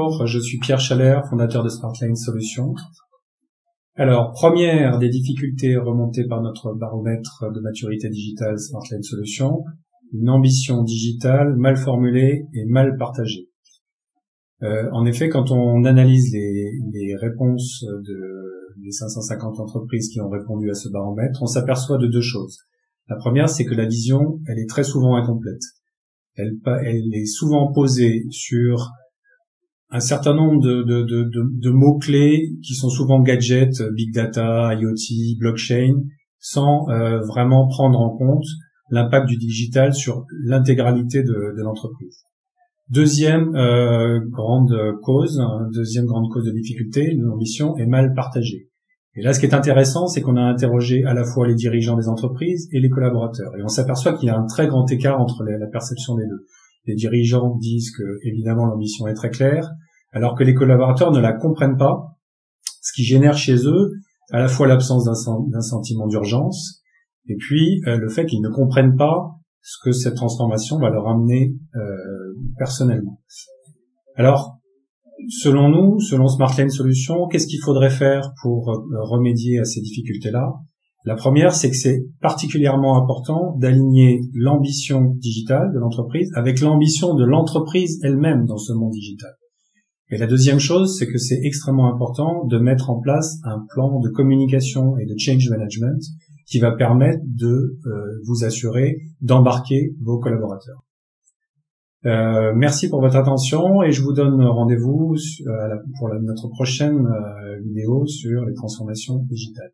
Bonjour, je suis Pierre Chalère, fondateur de Smartline Solutions. Alors, première des difficultés remontées par notre baromètre de maturité digitale Smartline Solutions, une ambition digitale mal formulée et mal partagée. En effet, quand on analyse les réponses des 550 entreprises qui ont répondu à ce baromètre, on s'aperçoit de deux choses. La première, c'est que la vision, elle est très souvent incomplète. Elle est souvent posée sur un certain nombre de mots-clés qui sont souvent gadgets, big data, IoT, blockchain, sans vraiment prendre en compte l'impact du digital sur l'intégralité de l'entreprise. Deuxième grande cause de difficulté, l'ambition est mal partagée. Et là, ce qui est intéressant, c'est qu'on a interrogé à la fois les dirigeants des entreprises et les collaborateurs. Et on s'aperçoit qu'il y a un très grand écart entre la perception des deux. Les dirigeants disent que, évidemment, l'ambition est très claire, alors que les collaborateurs ne la comprennent pas, ce qui génère chez eux à la fois l'absence d'un sentiment d'urgence, et puis le fait qu'ils ne comprennent pas ce que cette transformation va leur amener personnellement. Alors, selon nous, selon Smartline Solutions, qu'est-ce qu'il faudrait faire pour remédier à ces difficultés-là? La première, c'est que c'est particulièrement important d'aligner l'ambition digitale de l'entreprise avec l'ambition de l'entreprise elle-même dans ce monde digital. Et la deuxième chose, c'est que c'est extrêmement important de mettre en place un plan de communication et de change management qui va permettre de vous assurer d'embarquer vos collaborateurs. Merci pour votre attention et je vous donne rendez-vous pour notre prochaine vidéo sur les transformations digitales.